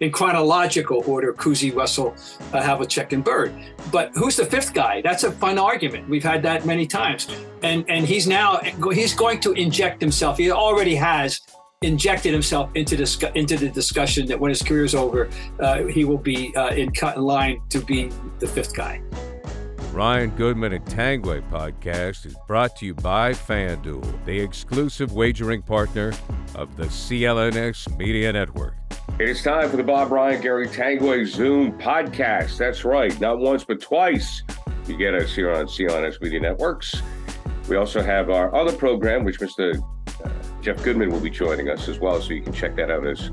in chronological order: Kuzi, Russell, Havlicek, and Bird. But who's the fifth guy? That's a fun argument. We've had that many times. And he's going to inject himself. He already has injected himself into the discussion that when his career's over, he will be in line to be the fifth guy. Ryan, Goodman, and Tanguay podcast is brought to you by FanDuel, the exclusive wagering partner of the CLNS Media Network. It is time for the Bob Ryan, Gary Tanguay Zoom podcast. That's right, not once but twice. You get us here on CLNS Media Networks. We also have our other program, which Mr. Jeff Goodman will be joining us as well, so you can check that out as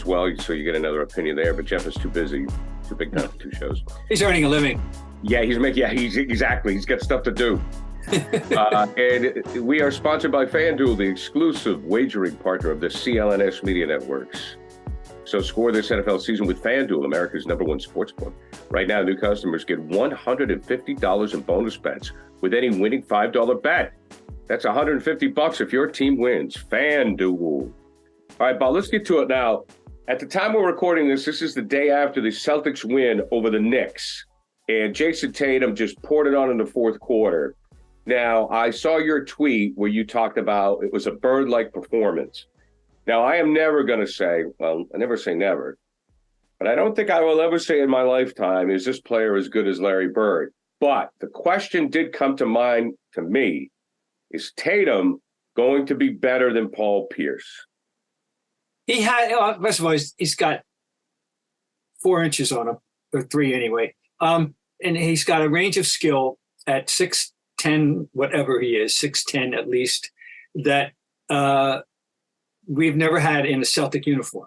well, so you get another opinion there. But Jeff is too busy, too big time for two shows. He's earning a living. Yeah, he's exactly. He's got stuff to do. And we are sponsored by FanDuel, the exclusive wagering partner of the CLNS Media Networks. So score this NFL season with FanDuel, America's #1 sportsbook. Right now, new customers get $150 in bonus bets with any winning $5 bet. That's $150 if your team wins. FanDuel. All right, Bob, let's get to it now. At the time we're recording this is the day after the Celtics win over the Knicks. And Jayson Tatum just poured it on in the fourth quarter. Now, I saw your tweet where you talked about it was a bird-like performance. Now, I am never going to say, well, I never say never, but I don't think I will ever say in my lifetime, is this player as good as Larry Bird? But the question did come to mind to me, is Tatum going to be better than Paul Pierce? He had, first of all, he's got 4 inches on him, or 3 anyway. And he's got a range of skill at 6'10", whatever he is, 6'10" at least, that we've never had in a Celtic uniform.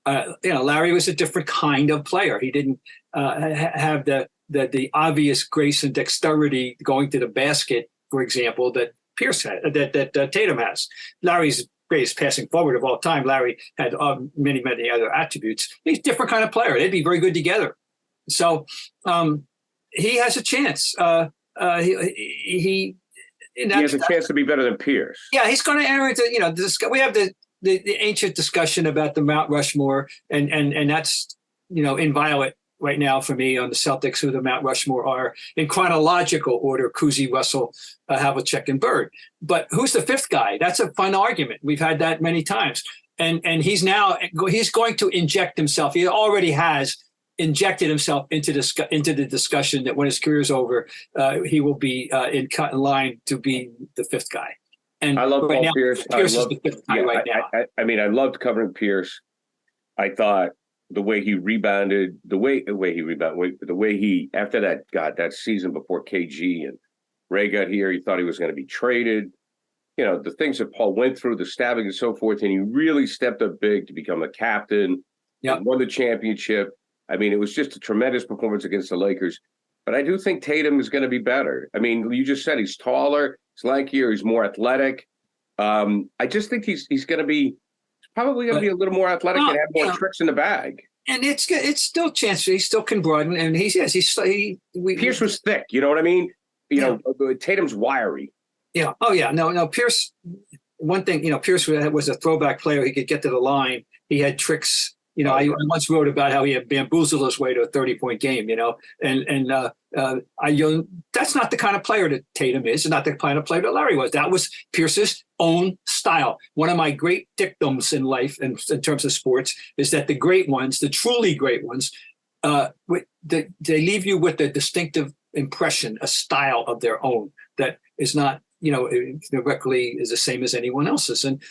Larry was a different kind of player. He didn't have the obvious grace and dexterity going to the basket, for example, that Pierce had, that Tatum has. Larry's greatest passing forward of all time. Larry had many, many other attributes. He's a different kind of player. They'd be very good together. So he has a chance. He has a chance to be better than Pierce. Yeah, he's going to enter into, we have the ancient discussion about the Mount Rushmore, and that's, inviolate right now for me on the Celtics, who the Mount Rushmore are in chronological order: Kuzi, Russell, Havlicek, and Bird. But who's the fifth guy? That's a fun argument. We've had that many times. And he's going to inject himself. He already has injected himself into the discussion that when his career's over, he will be in line to be the fifth guy. And I love Paul Pierce. Pierce is the fifth guy right now. I loved covering Pierce. I thought the way he rebounded, after that season before KG and Ray got here, he thought he was going to be traded. The things that Paul went through, the stabbing and so forth, and he really stepped up big to become a captain. Yep. Won the championship. I mean, it was just a tremendous performance against the Lakers. But I do think Tatum is going to be better. I mean, you just said he's taller, he's lankier, he's more athletic. I just think he's probably going to be a little more athletic and have more tricks in the bag. And it's still a chance. He still can broaden, and Pierce was thick. You know what I mean? Tatum's wiry. Yeah. Oh yeah. No. Pierce. One thing, Pierce was a throwback player. He could get to the line. He had tricks. I once wrote about how he had bamboozled his way to a 30-point game. That's not the kind of player that Tatum is. It's not the kind of player that Larry was. That was Pierce's own style. One of my great dictums in life, and in terms of sports, is that the great ones, the truly great ones, they leave you with a distinctive impression, a style of their own that is not, directly is the same as anyone else's. And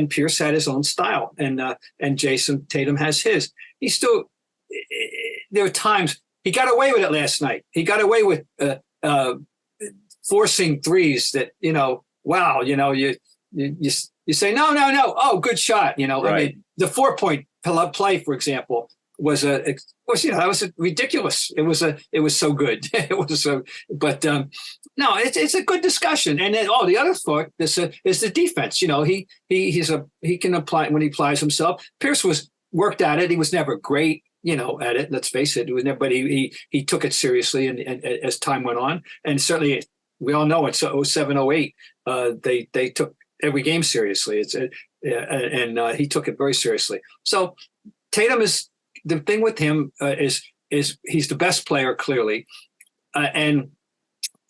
Pierce had his own style, and Jayson Tatum has his. He's still, there are times he got away with it last night. He got away with forcing threes that, wow, you say, no. Oh, good shot. Right. I mean, the 4-point play, for example, was ridiculous. It was so good. No, it's a good discussion. And then, the other thought is the defense. He can apply when he applies himself. Pierce was worked at it. He was never great, at it. Let's face it. It was never, but he took it seriously, and as time went on, and certainly we all know it's 07, 08. They took every game seriously. And he took it very seriously. So Tatum is the thing with him is he's the best player clearly, and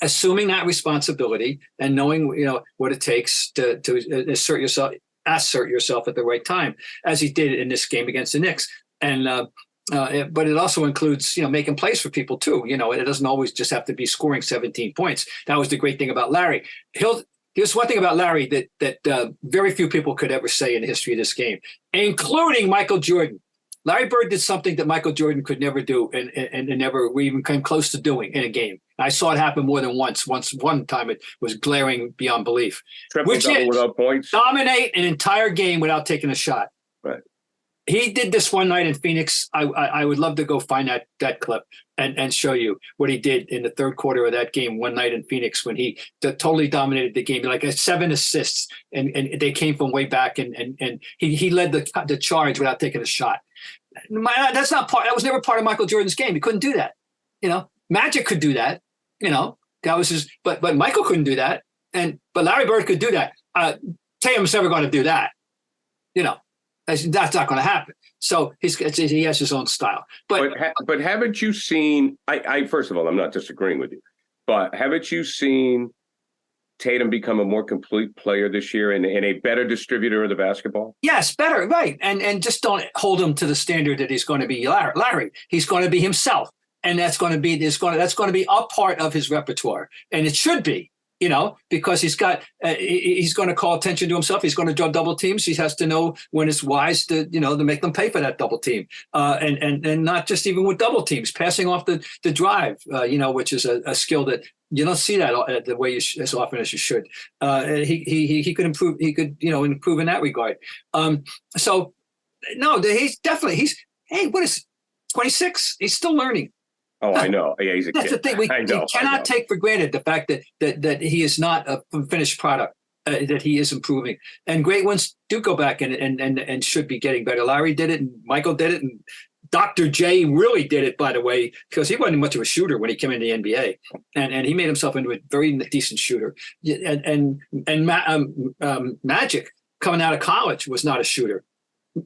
assuming that responsibility and knowing what it takes to assert yourself at the right time, as he did in this game against the Knicks. And but it also includes making plays for people too. It doesn't always just have to be scoring 17 points. That was the great thing about Larry. Here's one thing about Larry that very few people could ever say in the history of this game, including Michael Jordan. Larry Bird did something that Michael Jordan could never do and never even came close to doing in a game. I saw it happen more than once. One time it was glaring beyond belief. Triple-double without points. Dominate an entire game without taking a shot. Right. He did this one night in Phoenix. I would love to go find that clip and show you what he did in the third quarter of that game one night in Phoenix when he totally dominated the game, like 7 assists, and they came from way back, and he led the charge without taking a shot. That was never part of Michael Jordan's game. He couldn't do that. Magic could do that. That was his. But Michael couldn't do that, but Larry Bird could do that. Tatum's never going to do that. That's not going to happen. So he has his own style. But haven't you seen? I first of all, I'm not disagreeing with you, but haven't you seen Tatum become a more complete player this year and a better distributor of the basketball? Yes, better, right. And just don't hold him to the standard that he's going to be Larry. He's going to be himself, and that's going to be a part of his repertoire, and it should be. Because he's going to call attention to himself. He's going to draw double teams. He has to know when it's wise to make them pay for that double team, and not just even with double teams, passing off the drive, which is a skill that you don't see that the way as often as you should. He could improve. He could improve in that regard. So no, he's what is 26? He's still learning. Oh, I know. Yeah, he's a That's kid. the thing. We cannot take for granted the fact that he is not a finished product, that he is improving. And great ones do go back and should be getting better. Larry did it, and Michael did it, and Dr. J really did it, by the way, because he wasn't much of a shooter when he came into the NBA, and he made himself into a very decent shooter. And Magic coming out of college was not a shooter.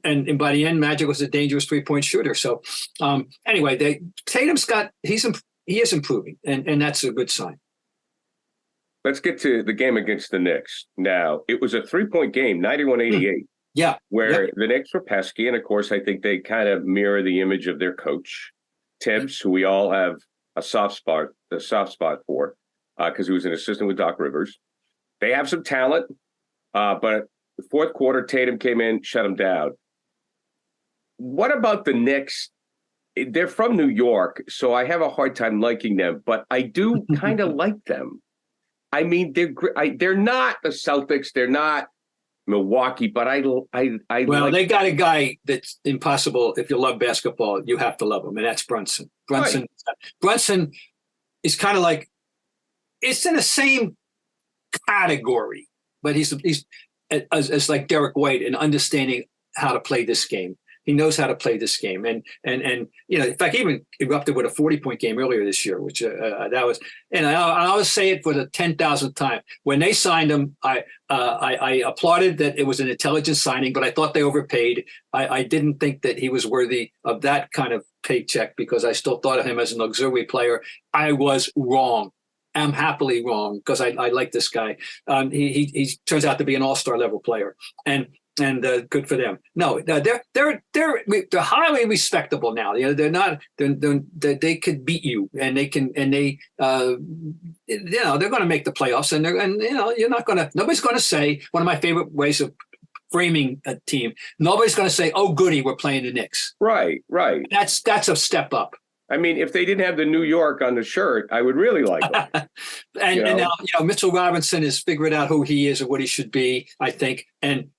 And by the end, Magic was a dangerous 3-point shooter. So anyway, Tatum's he is improving, and that's a good sign. Let's get to the game against the Knicks. Now, it was a 3-point game, 91-88. Yeah. Where the Knicks were pesky, and of course, I think they kind of mirror the image of their coach, Tibbs, who we all have a soft spot for, because he was an assistant with Doc Rivers. They have some talent, but the fourth quarter, Tatum came in, shut him down. What about the Knicks? They're from New York, so I have a hard time liking them, but I do kind of like them. I mean, they're not the Celtics, they're not Milwaukee, but they got a guy that's impossible. If you love basketball, you have to love him, and that's Brunson. Brunson is kind of like, it's in the same category, but he's as like Derek White in understanding how to play this game. He knows how to play this game, and in fact, he even erupted with a 40-point game earlier this year, which that was. And I always say it for the 10,000th time. When they signed him, I applauded that it was an intelligent signing, but I thought they overpaid. I didn't think that he was worthy of that kind of paycheck because I still thought of him as an auxiliary player. I was wrong. I'm happily wrong because I like this guy. He turns out to be an all-star level player, and good for them. No, they're highly respectable now. They're not. They could beat you, and they're going to make the playoffs, and you're not going to. Nobody's going to say, one of my favorite ways of framing a team. Nobody's going to say, "Oh, goody, we're playing the Knicks." Right. That's a step up. I mean, if they didn't have the New York on the shirt, I would really like it. And now, Mitchell Robinson has figured out who he is and what he should be, I think. And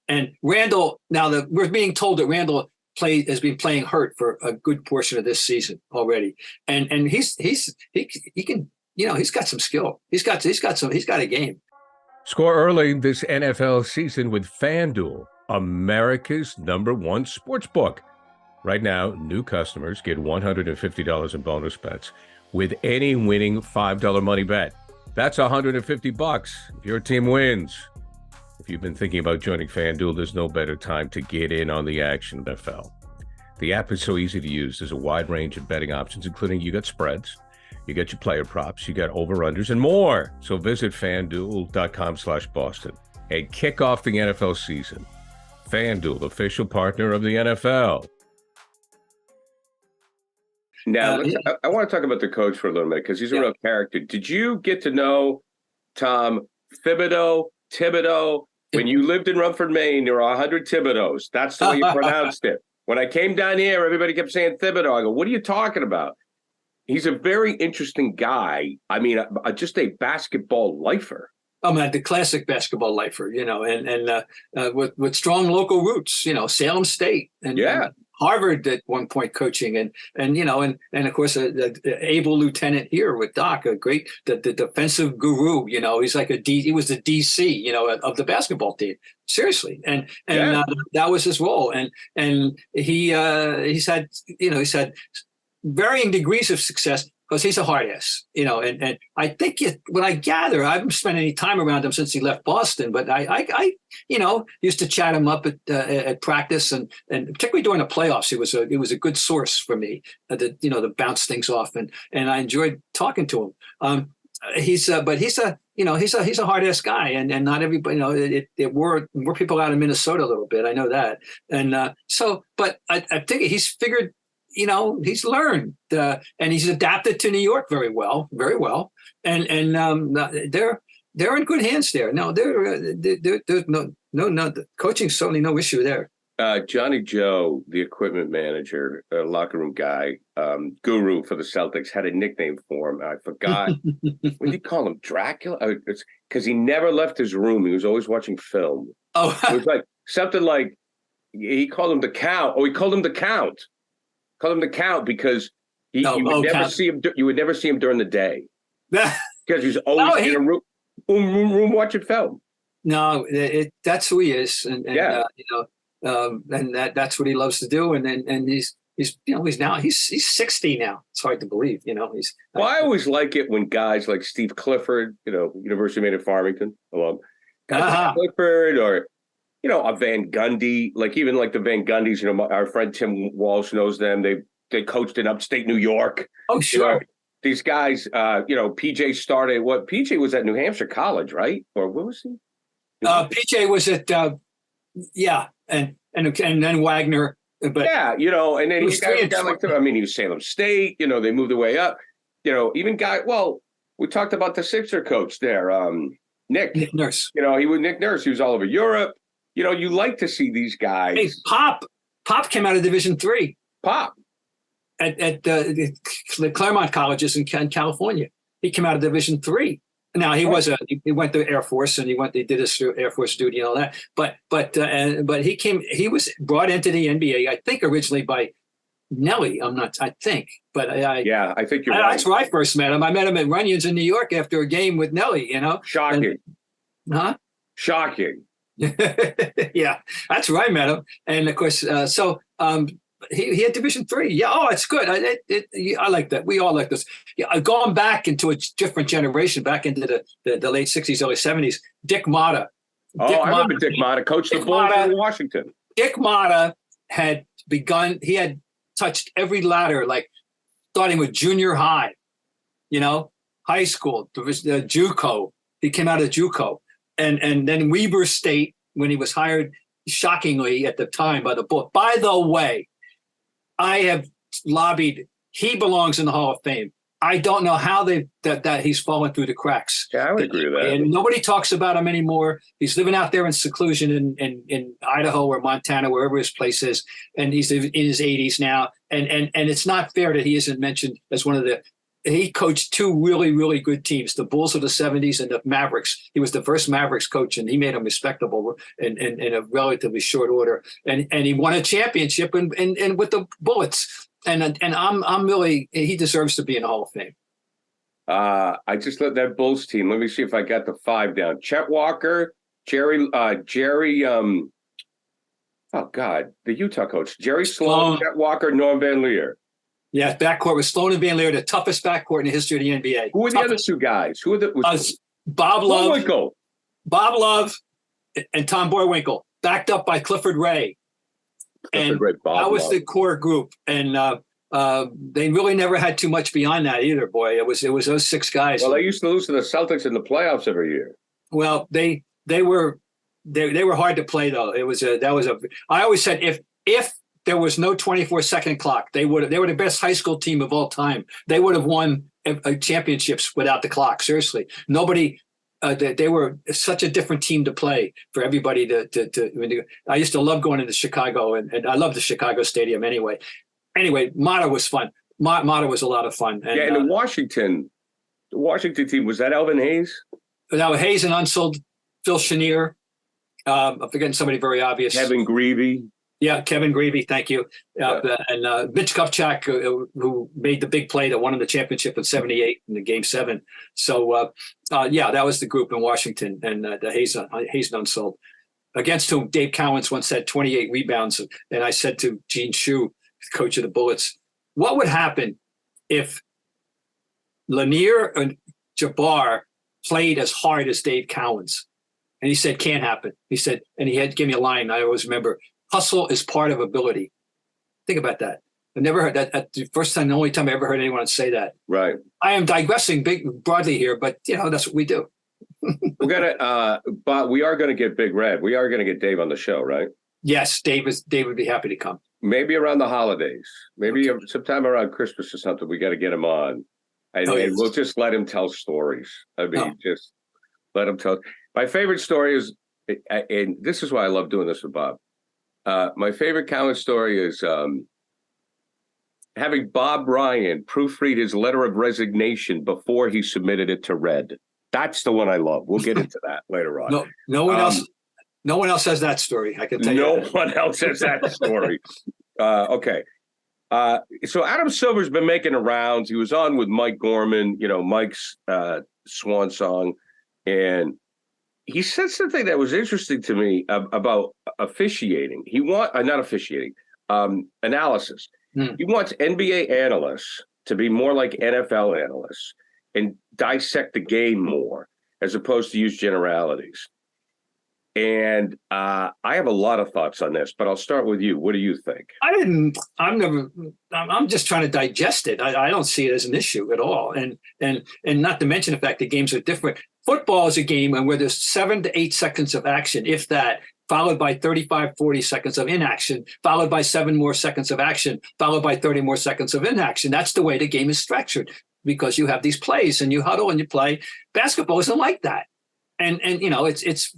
Randall, now we're being told that Randall has been playing hurt for a good portion of this season already. And he can, he's got some skill. He's got a game. Score early this NFL season with FanDuel, America's #1 sportsbook. Right now, new customers get $150 in bonus bets with any winning $5 money bet. That's $150 if your team wins. If you've been thinking about joining FanDuel, there's no better time to get in on the action, NFL. The app is so easy to use. There's a wide range of betting options, including you got spreads, you get your player props, you got over-unders, and more. So visit FanDuel.com/Boston and kick off the NFL season. FanDuel, official partner of the NFL. Now, I want to talk about the coach for a little minute because he's a real character. Did you get to know Tom Thibodeau? When you lived in Rumford, Maine, there were 100 Thibodeaus. That's the way you pronounced it. When I came down here, everybody kept saying Thibodeau. I go, what are you talking about? He's a very interesting guy. I mean, just a basketball lifer. Oh man, the classic basketball lifer, and with strong local roots, Salem State and Harvard at one point coaching, and of course the able lieutenant here with Doc, the defensive guru. He's like he was the DC, of the basketball team. Seriously, and that was his role, and he's had varying degrees of success. Because he's a hard ass, and I think what I gather, I haven't spent any time around him since he left Boston, but I used to chat him up at practice, and particularly during the playoffs, it was a good source for me to bounce things off, and I enjoyed talking to him. He's a hard ass guy, and not everybody, it wore people out of Minnesota a little bit. I know that, and but I think he's figured. He's learned and he's adapted to New York very well, and they're in good hands there. No, there's no coaching, certainly no issue there. Johnny Joe, the equipment manager, locker room guy, guru for the Celtics, had a nickname for him. I forgot. What did he call him? Dracula? It's because he never left his room. He was always watching film. Oh, it was like something like he called him the Count. Oh, he called him the Count. Call him the Count because you would never see him. You would never see him during the day because he's always in a room watching film. No, that's who he is, and that's what he loves to do. And he's 60 now. It's hard to believe, Well, I always like it when guys like Steve Clifford, University of Maine at Farmington, alum, Clifford or. A Van Gundy, even the Van Gundys, our friend Tim Walsh knows them. They coached in upstate New York. Oh, sure. These guys, PJ started PJ was at New Hampshire College, right? Or what was he? PJ was at, and then Wagner. But and then he he was Salem State, they moved their way up. Even we talked about the Sixer coach there, Nick Nurse. He was Nick Nurse. He was all over Europe. You like to see these guys. Hey, Pop came out of Division III. Pop at the Claremont colleges in California. He came out of Division III. Now he went to Air Force and he did his Air Force duty and all that. But he was brought into the NBA. I think originally by Nelly. I think right. That's where I first met him. I met him at Runyon's in New York after a game with Nelly. Shocking. Shocking. Yeah, that's where I met him, and of course, he had Division III. Yeah, it's good. I like that. We all like this. Yeah, going back into a different generation, back into the late '60s, early '70s. Dick Motta. I remember Dick Motta, coached the Bulls in Washington. Dick Motta had begun. He had touched every ladder, starting with junior high, high school, JUCO. He came out of JUCO. And then Weber State, when he was hired, shockingly at the time by the Bulls. By the way, I have lobbied. He belongs in the Hall of Fame. I don't know how that he's fallen through the cracks. Yeah, I would agree with that. And nobody talks about him anymore. He's living out there in seclusion in Idaho or Montana, wherever his place is, and he's in his 80s now. And it's not fair that he isn't mentioned as one of the. He coached two really, really good teams, the Bulls of the 70s and the Mavericks. He was the first Mavericks coach, and he made them respectable in a relatively short order. And he won a championship and with the Bullets. And I'm really, he deserves to be in the Hall of Fame. I just let that Bulls team. Let me see if I got the five down. Chet Walker, Jerry. The Utah coach, Jerry Sloan, Chet Walker, Norm Van Leer. Yeah, backcourt was Sloan and Van Leer, the toughest backcourt in the history of the NBA. Who were the other two guys? Who were the Bob Love, and Tom Boywinkle, backed up by Clifford Ray. That's a And great Bob that was love. the core group. And they really never had too much beyond that either, boy. It was those 6 guys. Well, they used to lose to the Celtics in the playoffs every year. Well, they were hard to play though. I always said if there was no 24-second clock, they were the best high school team of all time. They would have won championships without the clock. Seriously, nobody. They were such a different team to play for everybody I used to love going into Chicago, and I love the Chicago Stadium anyway. Anyway, Mata was fun. Mata was a lot of fun. And, and the Washington team, was that Elvin Hayes? Now Hayes and Unsold, Phil Chenier. I'm forgetting somebody very obvious. Kevin Greavy. Yeah, Kevin Greavy, thank you. And Mitch Kupchak, who made the big play that won the championship in '78 in the Game 7. So, that was the group in Washington, and the Hayes and Unsold, against whom Dave Cowens once had 28 rebounds. And I said to Gene Shue, coach of the Bullets, what would happen if Lanier and Jabbar played as hard as Dave Cowens? And he said, can't happen. He said, and he had to give me a line I always remember: hustle is part of ability. Think about that. I never heard that. That's the first time, the only time I ever heard anyone say that. Right. I am digressing broadly here, but that's what we do. But we are gonna get Big Red. We are gonna get Dave on the show, right? Yes, Dave would be happy to come. Maybe around the holidays, maybe sometime around Christmas or something. We got to get him on, and we'll just let him tell stories. I mean, just let him tell. My favorite story is, and this is why I love doing this with Bob. My favorite Cowens story is having Bob Ryan proofread his letter of resignation before he submitted it to Red. That's the one I love. We'll get into that later on. No one else. No one else has that story. I can tell you. No one else has that story. Okay. So Adam Silver's been making the rounds. He was on with Mike Gorman, Mike's swan song, and he said something that was interesting to me about officiating. Not officiating, analysis. He wants NBA analysts to be more like NFL analysts and dissect the game more, as opposed to use generalities. And I have a lot of thoughts on this, but I'll start with you. What do you think? I'm just trying to digest it. I don't see it as an issue at all. And not to mention the fact that games are different. Football is a game where there's 7 to 8 seconds of action, if that, followed by 35, 40 seconds of inaction, followed by 7 more seconds of action, followed by 30 more seconds of inaction. That's the way the game is structured, because you have these plays and you huddle and you play. Basketball isn't like that. And it's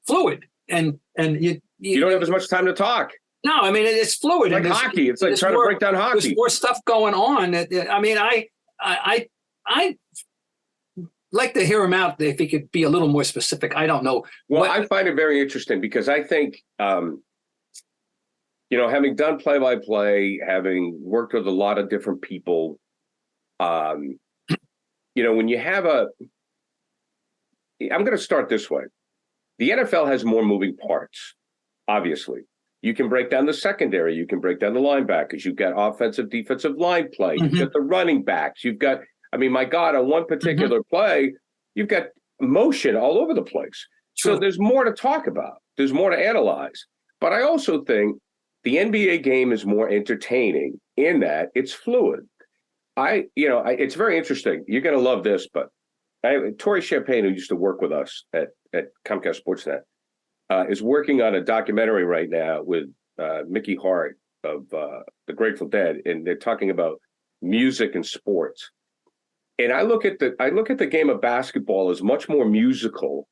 fluid, and you don't have as much time to talk. No, I mean, it's fluid. Like hockey. It's like trying to break down hockey. There's more stuff going on. I mean, I like to hear him out if he could be a little more specific. I don't know. Well, I find it very interesting because I think, having done play-by-play, having worked with a lot of different people, when you have I'm going to start this way. The NFL has more moving parts, obviously. You can break down the secondary. You can break down the linebackers. You've got offensive, defensive line play. You've got the running backs. You've got, my God, on one particular play, you've got motion all over the place. True. So there's more to talk about. There's more to analyze. But I also think the NBA game is more entertaining in that it's fluid. It's very interesting. You're going to love this, but Torrey Champagne, who used to work with us at Comcast Sportsnet, is working on a documentary right now with Mickey Hart of the Grateful Dead, and they're talking about music and sports. And I look at the game of basketball as much more musical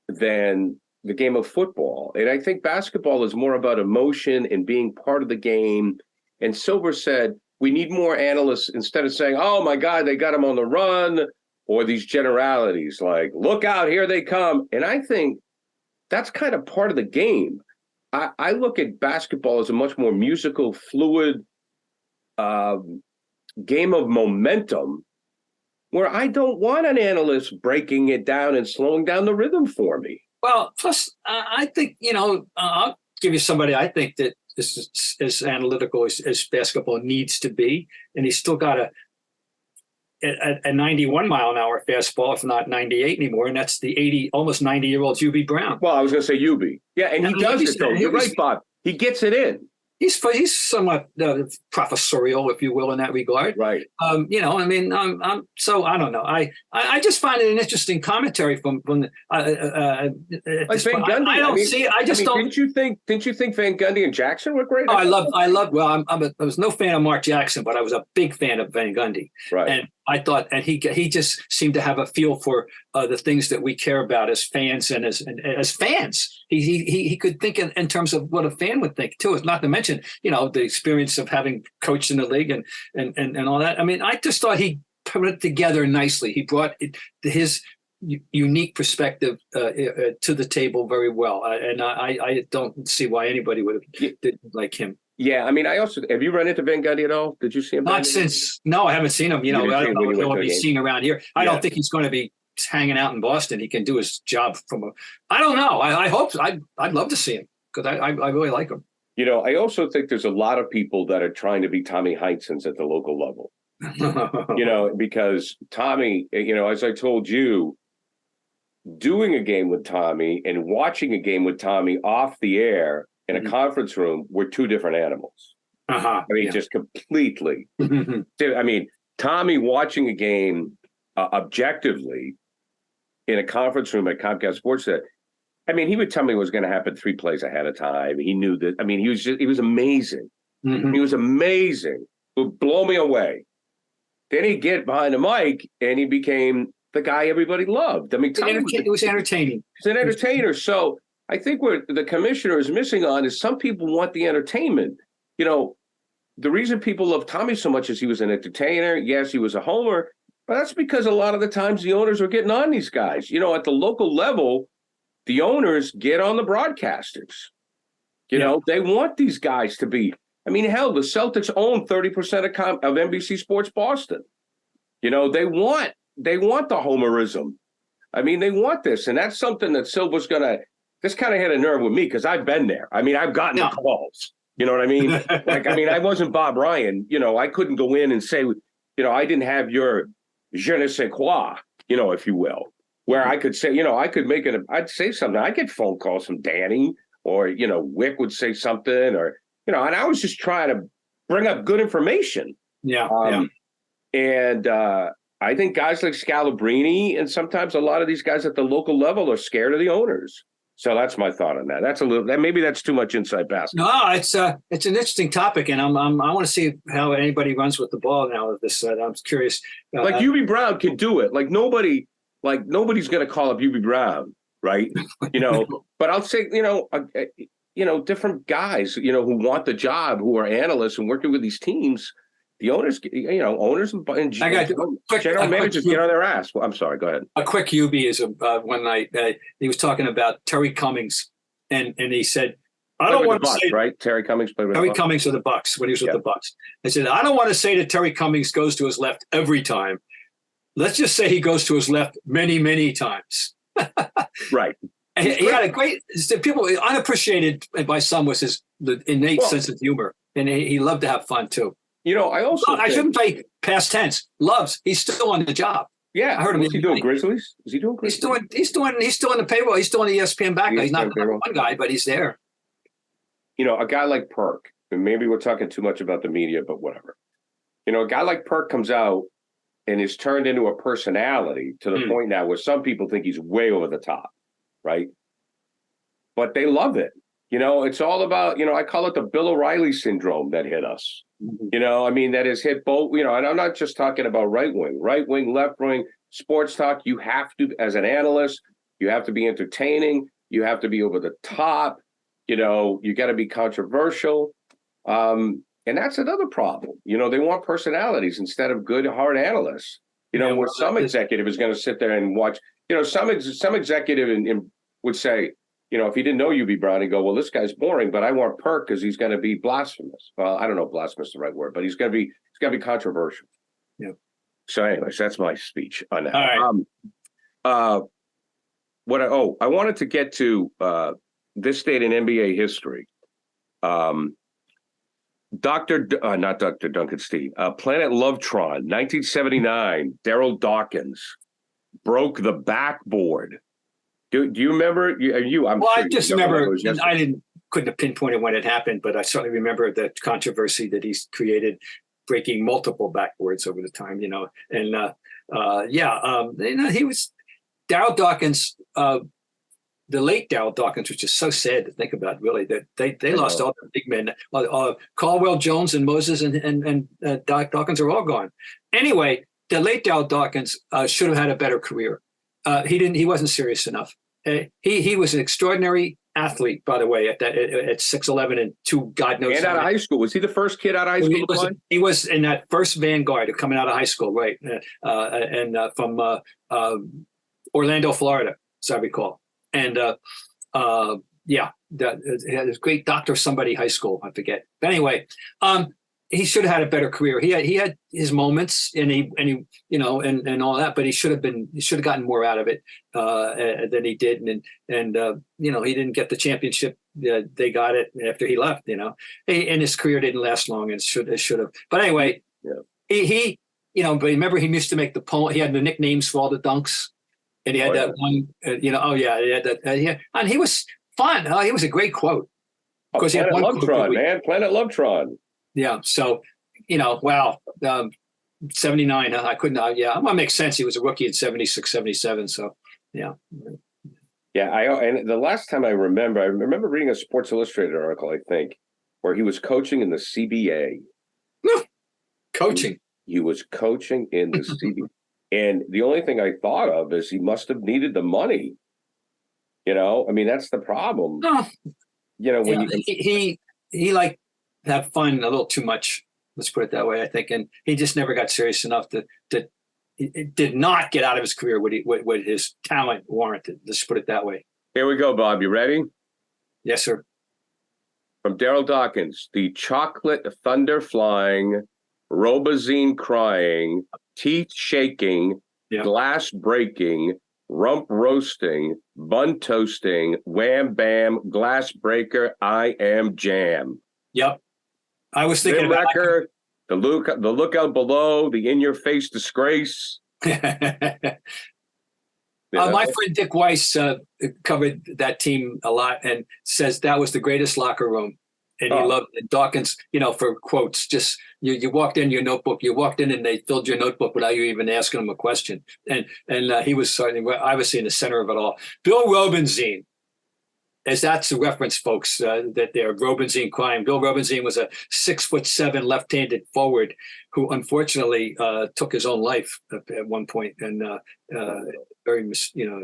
than the game of football. And I think basketball is more about emotion and being part of the game. And Silver said, we need more analysts, instead of saying, oh my God, they got him on the run, or these generalities like, look out, here they come. And I think that's kind of part of the game. I look at basketball as a much more musical, fluid game of momentum, where I don't want an analyst breaking it down and slowing down the rhythm for me. Well, plus, I think, I'll give you somebody I think that is as analytical as basketball needs to be. And he's still got a 91 mile an hour fastball, if not 98 anymore. And that's the almost 90-year-old Hubie Brown. Well, I was going to say Hubie. Yeah, and he does it, though. You're right, Bob. He gets it in. He's somewhat professorial, if you will, in that regard. Right. So I don't know. I just find it an interesting commentary from the. Like Van Gundy. I don't see. I just don't. Didn't you think Van Gundy and Jackson were great? Oh, I love. Well, I was no fan of Mark Jackson, but I was a big fan of Van Gundy. Right. And I thought, and he just seemed to have a feel for the things that we care about as fans and as fans. He could think in terms of what a fan would think too. Not to mention, the experience of having coached in the league and all that. I mean, I just thought he put it together nicely. He brought his unique perspective to the table very well, and I don't see why anybody would have did like him. Yeah, I mean, have you run into Van Gundy at all? Did you see him? Not since. No, I haven't seen him. I don't know if he'll be seen around here. I don't think he's going to be hanging out in Boston. He can do his job I don't know. I hope so. I'd love to see him because I really like him. I also think there's a lot of people that are trying to be Tommy Heinsohns at the local level. Because Tommy, as I told you, doing a game with Tommy and watching a game with Tommy off the air in a conference room were two different animals. Just completely. I mean, Tommy watching a game objectively in a conference room at Comcast Sports Net, he would tell me what was going to happen 3 plays ahead of time. He knew that. He was amazing. He was amazing. It would blow me away. Then he'd get behind the mic and he became the guy everybody loved. Tommy it was entertaining. He's an entertainer. So I think what the commissioner is missing on is some people want the entertainment. The reason people love Tommy so much is he was an entertainer. Yes, he was a homer, but that's because a lot of the times the owners are getting on these guys. At the local level, the owners get on the broadcasters. They want these guys to be. Hell, the Celtics own 30% of NBC Sports Boston. They want the homerism. They want this, and that's something that Silver's gonna. This kind of hit a nerve with me because I've been there. I've gotten the calls. You know what I mean? I wasn't Bob Ryan. I couldn't go in and say, I didn't have your je ne sais quoi, if you will, where I could say, I could I'd say something. I get phone calls from Danny or, Wick would say something or, and I was just trying to bring up good information. And I think guys like Scalabrini and sometimes a lot of these guys at the local level are scared of the owners. So that's my thought on that. Maybe that's too much inside baseball. No, it's an interesting topic, and I want to see how anybody runs with the ball now with this. I'm curious. Like UB Brown can do it. Nobody's going to call up UB Brown, right? But I'll say, different guys, who want the job, who are analysts and working with these teams. The owners, and general managers get on their ass. Well, I'm sorry. Go ahead. A quick UB is one night he was talking about Terry Cummings, and he said, "I don't want to say right." Terry Cummings played with Terry Cummings of the Bucks when he was with the Bucks. I said, "I don't want to say that Terry Cummings goes to his left every time. Let's just say he goes to his left many, many times." Right. He had a great people unappreciated by some was his innate sense of humor, and he loved to have fun too. I shouldn't say past tense. Loves. He's still on the job. Yeah, I heard him. Is he doing Grizzlies? Is he doing Grizzlies? He's still on the payroll. He's still on the ESPN back guy. He's not the number one guy, but he's there. A guy like Perk, and maybe we're talking too much about the media, but whatever. A guy like Perk comes out and is turned into a personality to the point now where some people think he's way over the top, right? But they love it. It's all about, I call it the Bill O'Reilly syndrome that hit us. That has hit both, and I'm not just talking about right wing, left wing, sports talk. You have to, as an analyst, you have to be entertaining. You have to be over the top. You got to be controversial. And that's another problem. They want personalities instead of good, hard analysts. Where some executive is going to sit there and watch, some executive would say, if he didn't know UB Brown, he'd go, well, this guy's boring, but I want Perk because he's going to be blasphemous. Well, I don't know if blasphemous is the right word, but he's going to be controversial. Yeah. So anyways, that's my speech on that. All right. I wanted to get to this date in NBA history. Not Dr. Duncan Steve, Planet Lovetron, 1979, Daryl Dawkins broke the backboard. Do you remember? I just remember. I didn't couldn't have pinpointed when it happened, but I certainly remember the controversy that he's created, breaking multiple backboards over the time, and he was Darryl Dawkins, the late Darryl Dawkins, which is so sad to think about, really, that they lost all the big men. Caldwell Jones and Moses and Dawkins are all gone. Anyway, the late Darryl Dawkins should have had a better career. He wasn't serious enough. He was an extraordinary athlete, by the way, at 6'11" and 2 God knows. And out of high school, was he the first kid out of high school? He was in that first vanguard coming out of high school, right? From Orlando, Florida, as I recall. And that was great Dr. Somebody High School, I forget. But anyway, he should have had a better career. He had his moments and he and all that, but he should have gotten more out of it than he did. And he didn't get the championship. They got it after he left, and his career didn't last long, and should have. But anyway, he but remember he used to make the poem. He had the nicknames for all the dunks. And he had that one, he had that, and he was fun. He was a great quote. Because he had one Lovetron, man, Planet Lovetron. Yeah. So, wow. 79. I couldn't. Well, it makes sense. He was a rookie in 76, 77. So, yeah. Yeah. And the last time I remember reading a Sports Illustrated article, I think, where he was coaching in the CBA. Coaching. He was coaching in the CBA. And the only thing I thought of is he must have needed the money. That's the problem. When he liked to have fun a little too much. Let's put it that way, I think. And he just never got serious enough to it did not get out of his career what his talent warranted. Let's put it that way. Here we go, Bob. You ready? Yes, sir. From Darryl Dawkins, the chocolate thunder flying, Robazine crying, teeth shaking, glass breaking, rump roasting, bun toasting, wham bam, glass breaker, I am jam. Yep. I was thinking about record, the lookout below, the in your face disgrace. My friend Dick Weiss covered that team a lot and says that was the greatest locker room. And he loved it. Dawkins, for quotes, just you walked in your notebook, you walked in and they filled your notebook without you even asking them a question. And he was certainly obviously in the center of it all. Bill Robinzine, as that's a reference, folks, that they're Robinzine crying. Bill Robinzine was a 6'7" left-handed forward who unfortunately took his own life at one point in very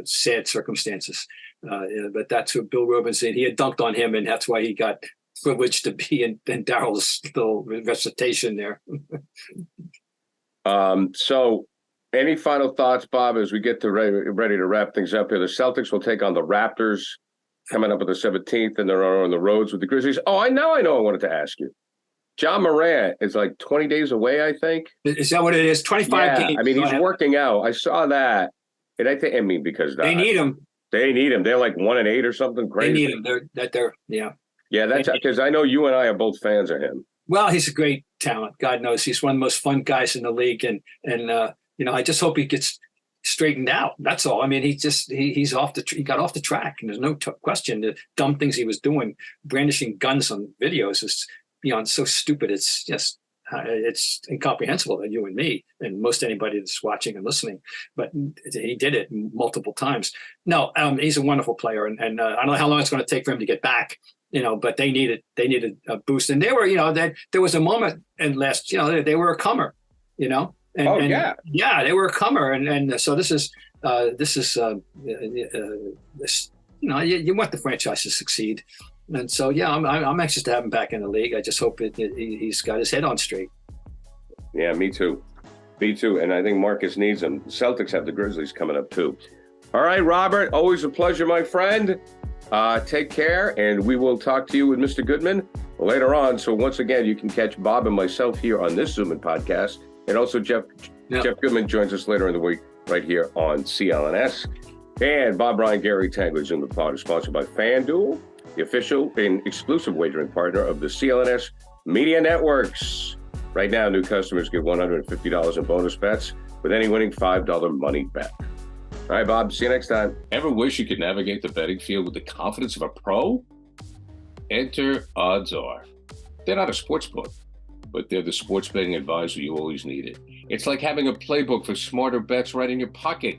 sad circumstances. But that's who Bill Robinzine. He had dunked on him, and that's why he got privileged to be in Darryl's little recitation there. So any final thoughts, Bob, as we get to ready to wrap things up here? The Celtics will take on the Raptors coming up on the 17th, and they're on the roads with the Grizzlies. Oh, I know I wanted to ask you. John Morant is like 20 days away, I think. Is that what it is? 25 games. I mean, he's working out. I saw that. And because they need him. They need him. They're like 1-8 or something crazy. They need him. They're Yeah, that's because I know you and I are both fans of him. Well, he's a great talent. God knows he's one of the most fun guys in the league, and I just hope he gets straightened out. That's all. I mean, he got off the track, and there's no question. The dumb things he was doing, brandishing guns on videos, is beyond so stupid. It's just it's incomprehensible to you and me and most anybody that's watching and listening. But he did it multiple times. No, he's a wonderful player, and I don't know how long it's going to take for him to get back. But they needed a boost, and they were, there was a moment in last, they were a comer, they were a comer, and so this is you want the franchise to succeed, and so I'm anxious to have him back in the league. I just hope he's got his head on straight. Yeah, me too, and I think Marcus needs him. The Celtics have the Grizzlies coming up too. All right, Robert, always a pleasure, my friend. Take care, and we will talk to you with Mr. Goodman later on. So once again, you can catch Bob and myself here on this Zoom In podcast, and also Jeff Goodman joins us later in the week right here on CLNS. And Bob Ryan, Gary Tanguay, Zoom In Pod is sponsored by FanDuel, the official and exclusive wagering partner of the CLNS Media Networks. Right now, new customers get $150 in bonus bets with any winning $5 money bet. All right, Bob. See you next time. Ever wish you could navigate the betting field with the confidence of a pro? Enter Odds Are. They're not a sports book, but they're the sports betting advisor you always needed. It's like having a playbook for smarter bets right in your pocket.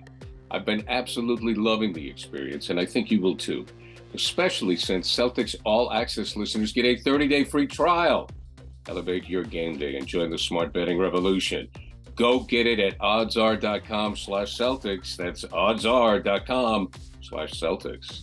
I've been absolutely loving the experience, and I think you will too, especially since Celtics All Access listeners get a 30-day free trial. Elevate your game day and join the smart betting revolution. Go get it at oddsr.com/Celtics. That's oddsr.com/Celtics.